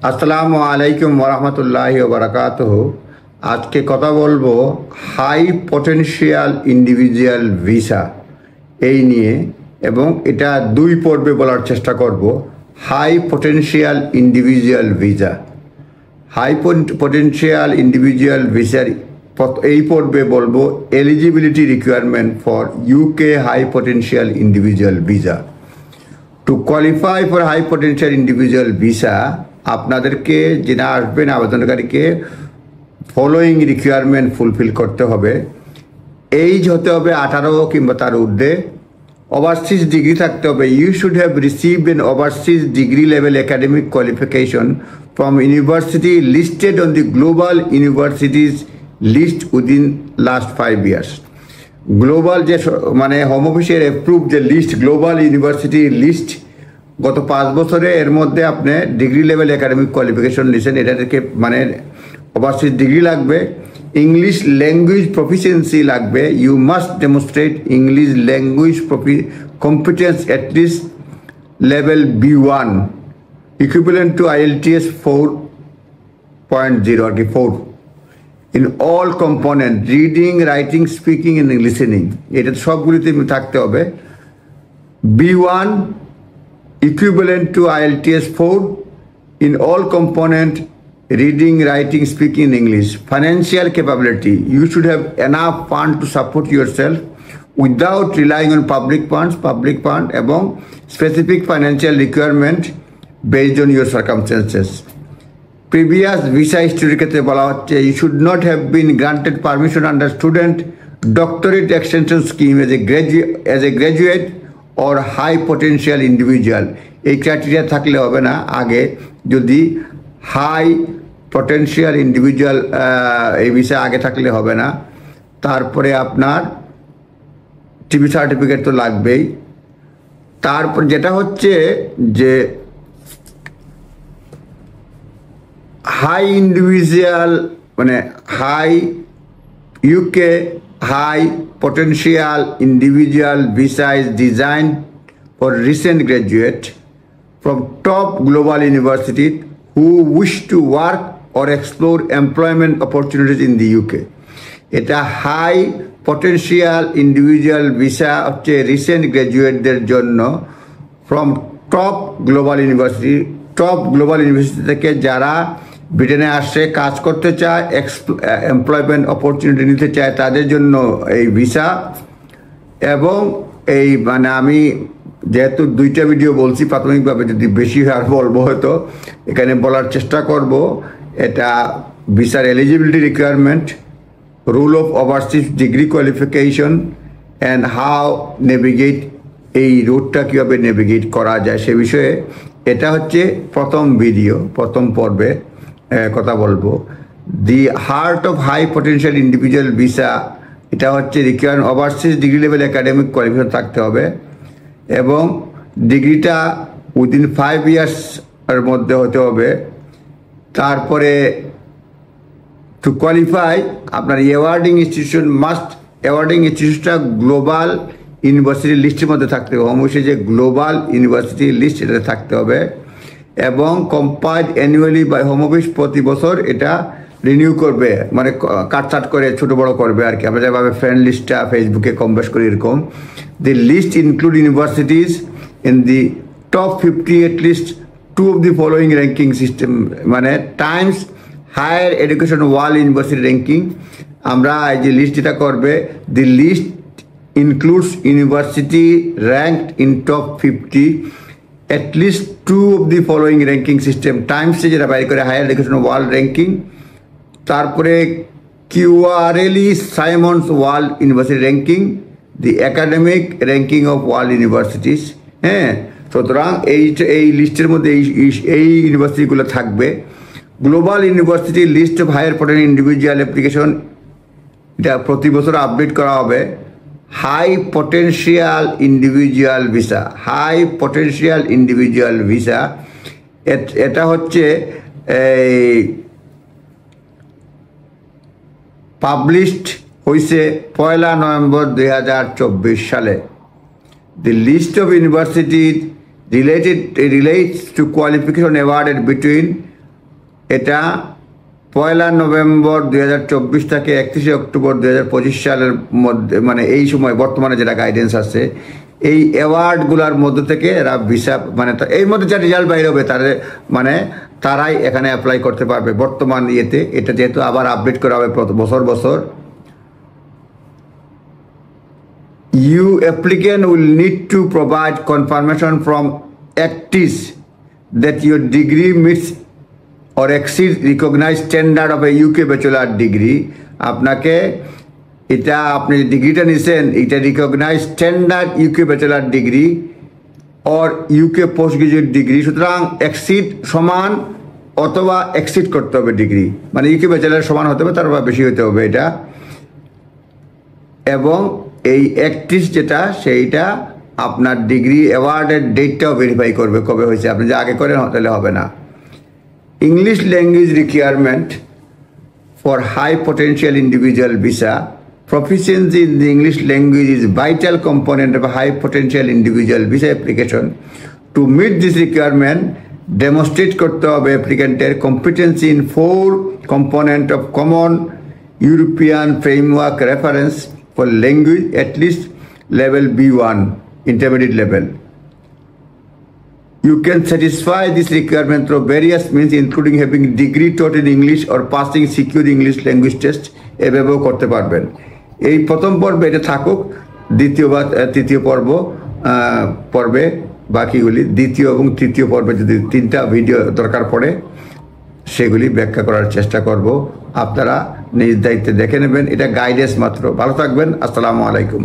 আসসালামু আলাইকুম ওরহমতুল্লাহি ওবারাকাতুহু। আজকে কথা বলবো হাই পটেনশিয়াল ইন্ডিভিজুয়াল ভিসা এই নিয়ে, এবং এটা দুই পর্বে বলার চেষ্টা করব। High potential individual visa, high potential individual ভিসার এই পর্বে বলবো eligibility requirement for UK high potential individual visa. To qualify for high potential individual visa আপনাদেরকে যেটা আসবেন আবেদনকারীকে ফলোয়িং রিকোয়ারমেন্ট ফুলফিল করতে হবে। এইজ হতে হবে 18 কিংবা তার ঊর্ধ্বে। ওভারসিজ ডিগ্রি থাকতে হবে। You should have received an overseas degree level academic qualification from university listed on the global universities list within last 5 years। Global যে মানে হোম অফিসের অ্যাপ্রুভ যে লিস্ট, গ্লোবাল ইউনিভার্সিটি লিস্ট গত 5 বছরে এর মধ্যে আপনি ডিগ্রি লেভেল একাডেমিক কোয়ালিফিকেশন নিয়েছেন, এটাকে মানে ওভারসিজ ডিগ্রি লাগবে। ইংলিশ ল্যাঙ্গুয়েজ প্রফিসিয়েন্সি লাগবে। You must demonstrate English language competence at least level B1 equivalent to IELTS 4.0 আর কি 4 in all component, reading, writing, speaking and listening, এটা সবগুলিতে থাকতে হবে। B1 equivalent to IELTS 4 in all component, reading, writing, speaking English. Financial capability, you should have enough fund to support yourself without relying on public fund এবং specific financial requirement based on your circumstances. Previous visa history ক্ষেত্রে বলা হচ্ছে you should not have been granted permission under student doctorate extension scheme as a graduate or high potential individual। এই criteria থাকলে হবে না। আগে যদি হাই পটেনশিয়াল ইন্ডিভিজুয়াল এই বিষয়ে আগে থাকলে হবে না। তারপরে আপনার টিভি সার্টিফিকেট তো লাগবেই। তারপর যেটা হচ্ছে যে হাই ইন্ডিভিজুয়াল মানে high UK high potential individual visa is designed for recent graduate from top global university who wish to work or explore employment opportunities in the UK। এটা high potential individual visa হচ্ছে recent graduateদের জন্য from top global university থেকে যারা ব্রিটেনে আসে, কাজ করতে চায়, এমপ্লয়মেন্ট অপরচুনিটি নিতে চায়, তাদের জন্য এই ভিসা। এবং এই মানে আমি যেহেতু 2টা ভিডিও বলছি প্রাথমিকভাবে, যদি বেশি আর বলবো হয়তো এখানে বলার চেষ্টা করব। এটা ভিসার eligibility requirement, rule of overseas degree qualification and how navigate, এই রুটটা কীভাবে নেভিগেট করা যায় সে বিষয়ে এটা হচ্ছে প্রথম ভিডিও, প্রথম পর্বে কথা বলবো। The heart of high potential individual visa, এটা হচ্ছে require overseas degree level academic qualification থাকতে হবে এবং ডিগ্রিটা উইদিন 5 years এর মধ্যে হতে হবে। তারপরে টু কোয়ালিফাই আপনার অ্যাওয়ার্ডিং ইনস্টিটিউশনটা গ্লোবাল ইউনিভার্সিটি লিস্টের মধ্যে থাকতে হবে। অবশ্যই যে গ্লোবাল ইউনিভার্সিটি লিস্ট এটাতে থাকতে হবে এবং compiled annually by Home Office, প্রতি বছর এটা রিনিউ করবে, মানে কাটছাট করে ছোটো বড়ো করবে আর কি। আমরা যেভাবে ফ্রেন্ড লিস্টটা ফেসবুকে কম বেশ করি এরকম। The list include universities in the top 50 at least 2 of the following ranking system, মানে Times Higher education World university ranking. আমরা এই যে লিস্ট এটা করবে, the list includes university ranked in top 50 at least 2 of the following ranking system, times যেটা বাইরে করে higher education world ranking, তারপরে QRLE Symonds world university ranking, the academic ranking of world universities. হ্যাঁ, সুতরাং এই লিস্টের মধ্যে এই ইউনিভার্সিটিগুলো থাকবে। Global university list of higher potential individual application, এটা প্রতি বছর আপডেট করা হবে। High potential individual visa, high potential individual visa এটা হচ্ছে এই পাবলিশড হয়েছে 1 November 2024 সালে। The list of universities relates to qualification awarded between এটা 1 নভেম্বর 2024 থেকে 31 অক্টোবর 2025 সালের মধ্যে, মানে এই সময় বর্তমানে যেটা গাইডেন্স আছে, এই অ্যাওয়ার্ডগুলোর মধ্যে থেকে এরা ভিসা, মানে এই মধ্যে যা রেজাল্ট বাইরে হবে তাদের মানে তারাই এখানে অ্যাপ্লাই করতে পারবে বর্তমান ইয়েতে। এটা যেহেতু আবার আপডেট করা হবে বছর বছর। You applicant will need to provide confirmation from ACTIS that your degree meets or exceeds recognized standard of a UK bachelor degree. আপনাকে এটা আপনি ডিগ্রিটা নিছেন, এটা recognise standard UK bachelor degree or UK post graduate degree, সুতরাং exceed সমান অথবা exceed করতে হবে ডিগ্রি, মানে UK ব্যাচেলার সমান হতে হবে, তার বেশি হতে হবে এটা। এবং এই অ্যাক্টিস যেটা, সেইটা আপনার ডিগ্রি অ্যাওয়ার্ডের ডেটটাও ভেরিফাই করবে কবে হয়েছে। আপনি যে আগে করেন তাহলে হবে না। English language requirement for high potential individual visa. Proficiency in the English language is a vital component of a high potential individual visa application. To meet this requirement, demonstrate করতে হবে অ্যাপ্লিকেন্টের competency in 4 component of common European framework reference for language at least level B1, intermediate level. You can satisfy this requirement through various means including having degree taught in English or passing secure English language test. এভাবেও করতে পারবেন। এই প্রথম পর্বে এটা থাকুক, দ্বিতীয় বা তৃতীয় পর্বে বাকিগুলি, দ্বিতীয় এবং তৃতীয় পর্বে যদি 3টা ভিডিও দরকার পড়ে সেগুলি ব্যাখ্যা করার চেষ্টা করব। আপনারা নিজ দায়িত্বে দেখে নেবেন, এটা গাইডেন্স মাত্র। ভালো থাকবেন, আসসালামু আলাইকুম।